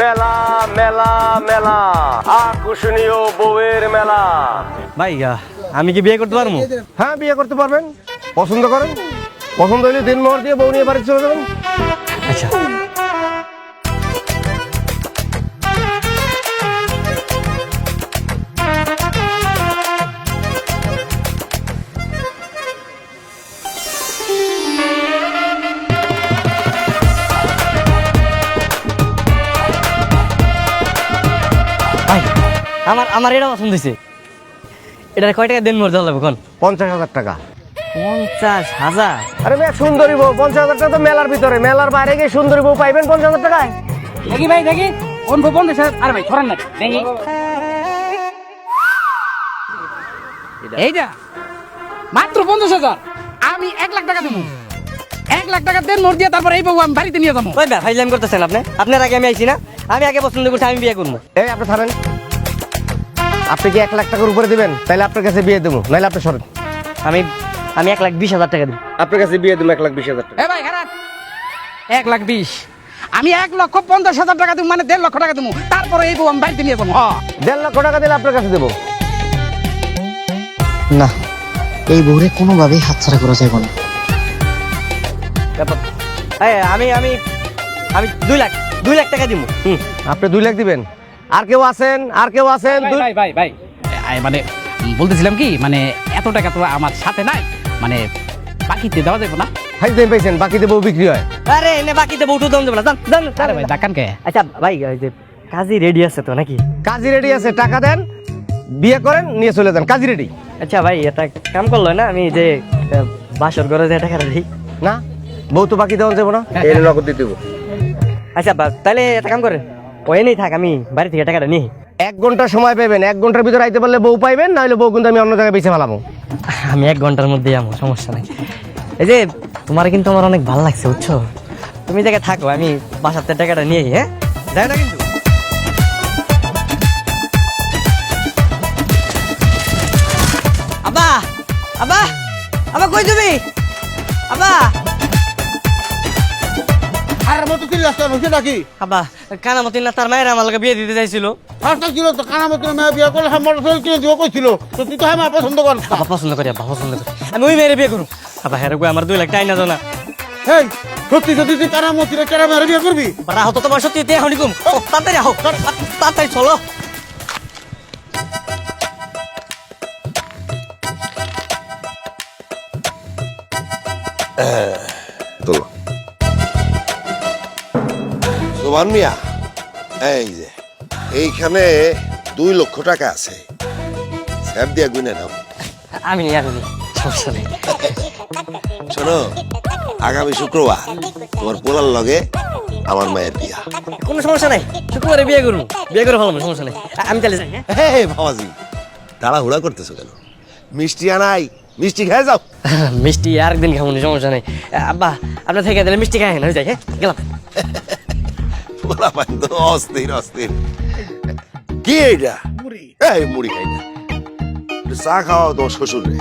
মেলা মেলা মেলা আকর্ষণীয় বউয়ের মেলা। ভাই আমি কি বিয়ে করতে পারবো? হ্যাঁ, বিয়ে করতে পারবেন। পছন্দ করেন, পছন্দ হলে দিনমোহর দিয়ে বউ নিয়ে বাড়ি চলে যাবেন। আচ্ছা ভাই আমার আমার এটা পছন্দ হয়েছে। এটা কয় টাকা দেন মোর দেওয়া লাগবে কোন? 50,000 টাকা। 50,000? আরে মেয়ে, সুন্দরী বউ 50,000 টাকা তো মেলার ভিতরে, মেলার বাইরে গিয়ে সুন্দরী বউ পাইবেন 50,000 টাকায়? দেখি ভাই দেখি কোন 50,000? আরে ভাই ছড়ান না দেখি এইটা মাত্র 50,000। আমি 1,00,000 টাকা দেবো। 1,00,000 টাকা দেন মোট দিয়ে তারপর এই বউ আমি বাড়িতে নিয়ে যাবো। ওই ভাই ফাইজলাম করতেছেন আপনি? আপনার আগে আমি আইছি না? আমি আগে পছন্দ করছি, আমি বিয়ে করবো। এই আপনি থামেন। আপনি কি 1,00,000 টাকার উপরে দিবেন? তাহলে আপনার কাছে বিয়ে দেবো, নাহলে আপনি সরেন। আমি 1,20,000 টাকা দিই। আপনার কাছে বিয়ে দেবো 1,20,000 টাকা। এ ভাই খারাপ 1,20,000। আমি 1,50,000 টাকা দেবো, মানে 1,50,000 টাকা দেবো, তারপরে এই বউ আমি বাড়িতে নিয়ে যাবো। 1.5 লক্ষ টাকা দিলে আপনার কাছে দেবো। না, এই বউরে কোনোভাবেই হাতছাড়া করা যাবে না। আমি আমি আমি 2 লাখ টাকা দিব। আপনি 2 লাখ দিবেন? আর কেউ আছেন? আর কেউ আছেন? ভাই ভাই ভাই মানে বলতেছিলাম কি, মানে এত টাকা তো আমার সাথে নাই, মানে বাকিতে দেওয়া যাবে না? হাইজেন পাইছেন, বাকিতে বউ বিক্রি হয়। আরে এনে বাকিতে বউটু দাম দেবো না, জান জান। আরে ভাই ডাকান কে? আচ্ছা ভাই, ওই যে কাজী রেডি আছে তো নাকি? কাজী রেডি আছে, টাকা দেন, বিয়ে করেন, নিয়ে চলে যান, কাজী রেডি। আচ্ছা ভাই, এটা কাম করলো না? আমি যে বাসর ঘরে যে টাকা দিই না, বউ তো বাকি দেওয়া যাবো না, এই নগদ দিয়ে দেবো। আচ্ছা তাহলে একটা কাম করে ওই নেই থাক, আমি বাড়ি থেকে টাকাটা নিই। 1 ঘন্টা সময় পাবেন, 1 ঘন্টার ভিতরে আইতে পারলে বউ পাইবেন, নাহলে বউ কিন্তু আমি অন্য জায়গায় বেঁচে ফেলাবো। আমি 1 ঘন্টার মধ্যে যাবো, সমস্যা নাই। এই যে তোমার কিন্তু আমার অনেক ভালো লাগছে, বুঝছো? তুমি জায়গায় থাকো, আমি বাসার থেকে টাকাটা নিয়ে হ্যাঁ যাই না কিন্তু। আব্বা আব্বা আব্বা কই তুমি? আব্বা আর মতো কি রাস্তা হচ্ছে নাকি? আব্বা, কানামতি না তার মায়ের আমার লগে বিয়ে দিতে চাইছিল। রাস্তা ছিল তো কানামতো মেয়ে বিয়ে করলে হ্যাঁ মোটরসাইকেল কিনে দিব কইছিল, তো তুই তো হ্যাঁ মা পছন্দ কর। আব্বা পছন্দ করি, আব্বা পছন্দ করি, আমি ওই মেয়ের বিয়ে করুম। আব্বা হ্যাঁ গো, আমার 2 লাখ টাকা না দাও না। হেই সত্যি সত্যি তুই কানামতিরে কেরা মেয়ে বিয়ে করবি? রাহো তো তোমার সত্যি তে হনিকুম, তাড়াতাড়ি আহো, তাড়াতাড়ি চলো। তোলো সোমান মিয়া, এই যে এইখানে 2 লক্ষ টাকা আছে, স্যাপ দিয়া গুনে নাও। আমি নিয়ে আসবি, সমস্যা নেই। শোনো, আগামী শুক্রবার তোমার পোলার লগে আমার মায়ের বিয়া। কোনো সমস্যা নাই, শুক্রবারে বিয়ে করবো, বিয়ে করে ভালো, সমস্যা নেই। আমি চলে যাই। হ্যাঁ হে বাবাজি, তাড়াহুড়া করতেছো কেন? মিষ্টি আনাই, মিষ্টি খেয়ে যাও। মিষ্টি আরেকদিন খাবো, সমস্যা নেই। আব্বা আপনার থেকে দিলে মিষ্টি খাই না, হয়ে যায়। হ্যাঁ গেলাম। পোলা পাই তো অস্থির অস্থির। কি এইটা? মুড়ি। এই মুড়ি খাই না, চা খাওয়া তোমার শ্বশুর রে।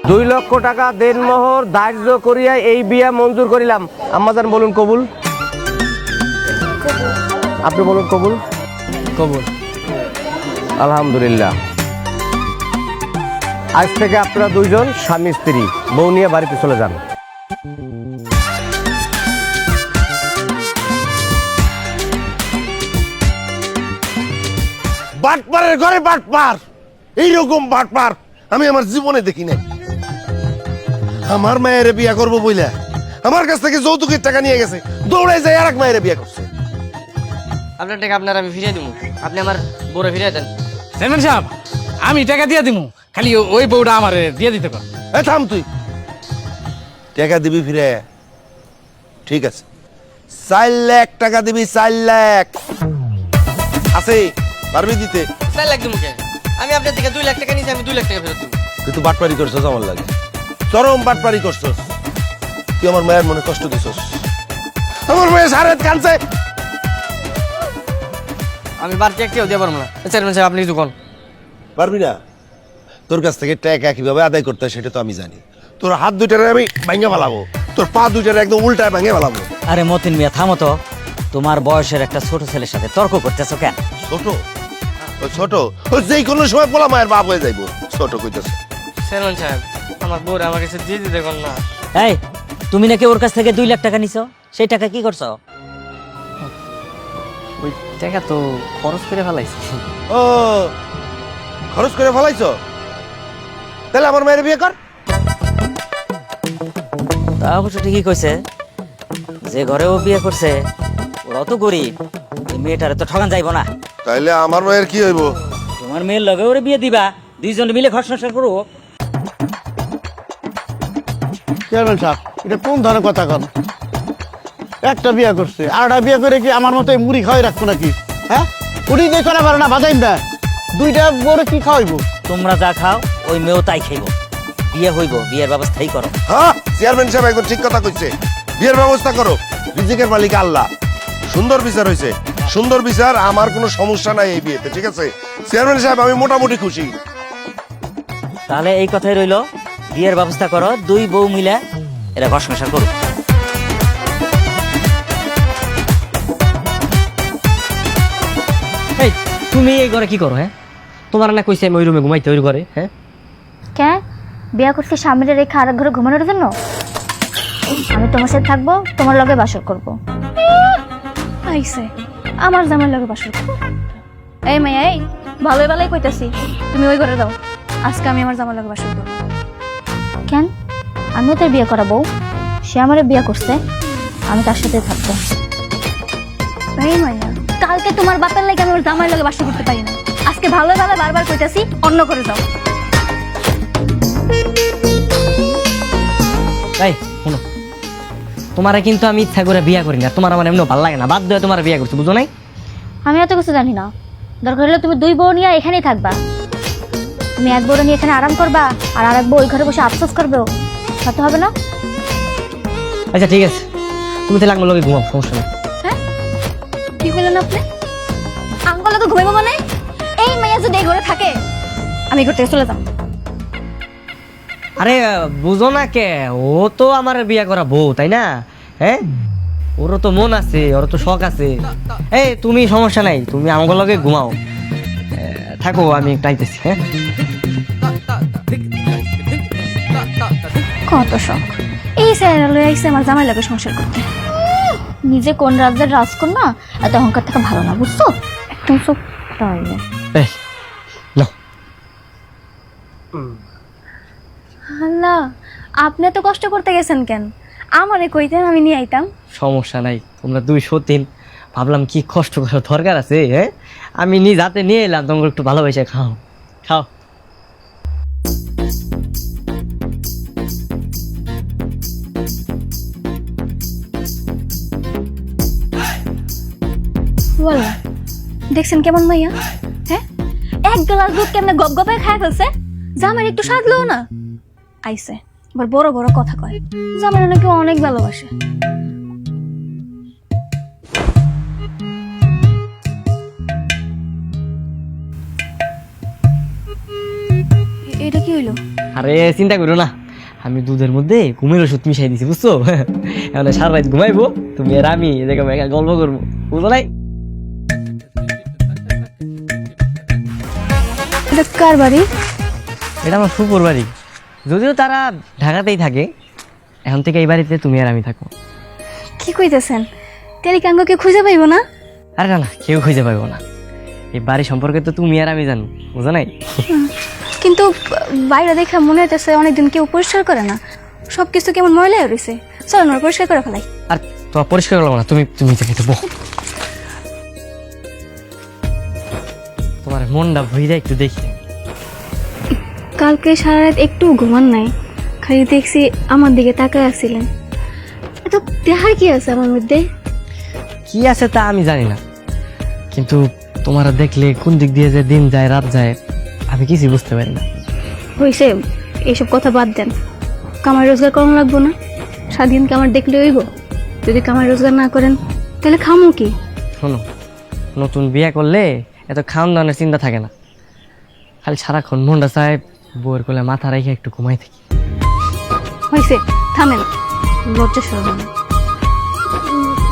2 লক্ষ টাকা দেনমোহর ধার্য করিয়া এই বিয়া মঞ্জুর করিলাম। আম্মাজান বলুন কবুল। আপনি বলুন কবুল। কবুল। আলহামদুলিল্লাহ। আজ থেকে আপনারা 2 জন স্বামী স্ত্রী, বউ নিয়ে বাড়িতে চলে যান। বাটপারের ঘরে বাটপার, এইরকম বাটপার আমি আমার জীবনে দেখি নাই। আমার মায়ের বিয়া করবো বইলা আমার কাছ থেকে যৌতুকের টাকা নিয়ে গেছে, দৌড়াই যায় আরেক মায়ের বিয়া করছে। আপনার টাকা আপনার আমি ফিরিয়ে দিব, আপনি আমার বউরে ফিরিয়ে দেন। চেয়ারম্যান সাহেব, আমি টাকা দিয়ে দিব, খালি ওই বউটা আমার দিয়ে দিতে পার। এ থাম তুই, টাকা দিবি ফিরে? ঠিক আছে, 4 লাখ টাকা দিবি, 4 লাখ আছে, পারবি দিতে? 4 লাখ দিব কে? আমি আপনার থেকে 2 লাখ টাকা নিয়েছি, আমি 2 লাখ টাকা ফেরত দিব। কিন্তু বাটপারি করছস, আমার লাগে চরম বাটপারি করছস। তুই আমার মায়ের মনে কষ্ট দিছস, আমার মায়ের সারে কানছে। আমি বাড়তি একটিও দিয়ে পারবো না। চেয়ারম্যান সাহেব আপনি কিছু কোন? পারবি না? তোর কাছ থেকে টাকা কিভাবে আদায় করতে হয় সেটা তো আমি জানি। তোর হাত দুইটারে আমি ভাঙা ফেলাবো। তোর পা দুইটার একদম উল্টায় ভাঙে ফেলাবো। আরে মতিন মিয়া থামো তো, তোমার বয়সের একটা ছোট ছেলের সাথে তর্ক করতেছো কেন? ছোট ও ছোট ও যেই কোনো সময় পোলা মায়ের বাপ হয়ে যাইবো, ছোট কইতেছে। চেয়ারম্যান সাহেব আমার বউরে আমার কাছে দিয়ে দিতে কোন না। এই তুমি নাকি ওর কাছ থেকে 2 লাখ টাকা নিছো, সেই টাকা কি করছো? ওই টাকা তো খরচ করে ফেলাইছি। ও খরচ করে ফেলাইছো, তাহলে আমার মায়ের বিয়ে কর। তা অবশ্য ঠিকই কইছে, যে ঘরে ও বিয়ে করছে ওরাও তো গরিব, এই মেয়েটারে তো ঠকান যাইব না। তাইলে আমার মায়ের কি হইব? তোমার মেয়ের লগে ওরে বিয়ে দিবা, 2 জন মিলে ঘর সংসার করো। চেয়ারম্যান সাহেব এটা কোন ধরনের কথা কন? একটা বিয়ে করছে, আরটা বিয়ে করে কি আমার মতো এই মুড়ি খাওয়াই রাখবো নাকি? হ্যাঁ, উনি দেখো না পারে না বাজাইন না, দুইটা বড় কি খাওয়াইবো? তোমরা যা খাও ওই মেয়েও তাই খাইব, বিয়ে হইব, বিয়ের ব্যবস্থাই করো। হ্যাঁ, চেয়ারম্যান সাহেব একদম ঠিক কথা কইছে। বিয়ের ব্যবস্থা করো, রিজিকের মালিক আল্লাহ। সুন্দর বিচার হয়েছে, সুন্দর বিচার, আমার কোনো সমস্যা নাই এই বিয়েতে, ঠিক আছে চেয়ারম্যান সাহেব, আমি মোটামুটি খুশি। তাহলে এই কথাই রইলো, বিয়ের ব্যবস্থা করো, 2 বউ মিলে এরা ঘর সংসার করো। এই তুমি এই ঘরে কি করো? হ্যাঁ, তোমার না কইছে আমি ওই রুমে ঘুমাইতে, ওই ঘরে। হ্যাঁ, কে বিয়া করতে সামনে রেখে আর এক ঘরে ঘুমানোর জন্য? আমি তোমার সাথে থাকবো, তোমার লগে বাসর করব। আইছে আমার জামার লগে বাসর করব। এই মাইয়া, এই ভালোই ভালোই কইতাছি, তুমি ওই ঘরে দাও, আজকে আমি আমার জামার লগে বাসর করব। কেন? আমিও তোর বিয়ে করাবো, সে আমারে বিয়ে করছে, আমি তার সাথে থাকবো। এই মাইয়া, কালকে তোমার বাপের লাগে আমি ওর জামার লগে বাসর করতে পারি না, আজকে ভালোই ভালো বারবার কইতাছি অন্য করে দাও। এই শোনো, তোমারে কিন্তু আমি ইচ্ছা করে বিয়া করি না, তোমার আমার এমনি ভালো লাগে না, বাধ্য হয়ে তোমার বিয়া করছি, বুঝো নাই? আমি এত কিছু জানি না, দরকার হলে তুমি 2 বউ নিয়ে এখানেই থাকবা। তুমি এক বউ নিয়ে এখানে আরাম করবা, আর আরেক বউ ওই ঘরে বসে আফসোস করবে, সাথে হবে না? আচ্ছা ঠিক আছে, তুমি তাহলে আমার লগে ঘুমাও, সমস্যা নেই। হ্যাঁ, কি বললেন আপনি? আঙ্গল তো ঘুমাইবো মানে? এই মাইয়া যদি এই ঘরে থাকে, আমি ঘর থেকে চলে যাবো। আরে বুঝো না কে, ও তো আমার বিয়া করা বউ, তাই না? হ্যাঁ, ওরও তো মন আছে, ওর তো শখ আছে। এই তুমি সমস্যা নাই, তুমি আমার লগে ঘুমাও, থাকো, আমি একটু আইতেছি। হ্যাঁ, কত শখ এই স্যার লয়ে আইছে আমার জামাই লাগে সংসার করতে। নিজে কোন রাজ্যের রাজকন্যা, এত অহংকার থেকে ভালো না, বুঝছো? একদম সব তাহলে এই নাও। আল্লাহ, আপনি এত কষ্ট করতে গেছেন কেন? আমারে কইতেন, আমি নিয়ে আইতাম। সমস্যা নাই, তোমরা 203, ভাবলাম কি কষ্ট করার দরকার আছে? হ্যাঁ, আমি নিজ হাতে নিয়ে এলাম, তোমরা একটু ভালোবেসে খাও, খাও। বলো, দেখছেন কেমন মাইয়া? হ্যাঁ, 1 গ্লাস দুধ কেমনে গপ গপে খায় ফেলছে, জামাই একটু সাধলো না। আইছে আবার বড় বড় কথা কয়, জামাই নাকি অনেক ভালোবাসে। এটা কি হইলো? আরে চিন্তা করো না, আমি দুধের মধ্যে ঘুমের ওষুধ মিশাই দিছি, বুঝছো? এখন সারা রাত ঘুমাইবো, তুমি আর আমি এদিকে গল্প করবো, বুঝো নাই? এটা কার বাড়ি? এটা আমার ফুপুর বাড়ি, যদিও তারা ঢাকাতেই থাকে, এখন থেকে এই বাড়িতে তুমি আর আমি থাকবো। কি কইতেছেন? টেলিকাঙ্গকে খুঁজে পাইবো না? আরে না না, কেউ খুঁজে পাবো না, এই বাড়ি সম্পর্কে তো তুমি আর আমি জানো, বুঝো নাই? কিন্তু বাইরে দেখে মনে হইতেছে অনেকদিন কেউ পরিষ্কার করে না, সবকিছু কেমন ময়লা হয়ে রয়েছে। চলো না পরিষ্কার করে ফেলাই। আর তোমার পরিষ্কার করলাম না, তুমি তুমি দেখে বো, তোমার মনটা ভইরা একটু দেখি। কালকে সারা রাত একটু ঘুমান নাই, খালি দেখছি আমার দিকে তাকায় আসছিলেন। এত দেখার কি আছে আমার মধ্যে? কি আছে তা আমি জানি না, কিন্তু তোমার দেখলে কোন দিক দিয়ে যে দিন যায় রাত যায় আমি কিছু বুঝতে পারি না। হয়েছে, এইসব কথা বাদ দেন, কামাই রোজগার করানো লাগবো না? স্বাধীন কামার দেখলে হইব? যদি কামাই রোজগার না করেন তাহলে খামো কি? শোনো, নতুন বিয়ে করলে এত খাওয়ান দাওয়ানোর চিন্তা থাকে না, খালি সারাক্ষণ মনটা চায় বউয়ের কোলে মাথা রেখে একটু ঘুমাই থাকি। হয়েছে, থামেন। লজ্জা শরম নাই।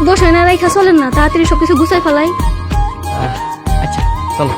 বসে না রাইখা চলেন না, তাড়াতাড়ি সবকিছু গুছাই ফেলাই। আচ্ছা চলো।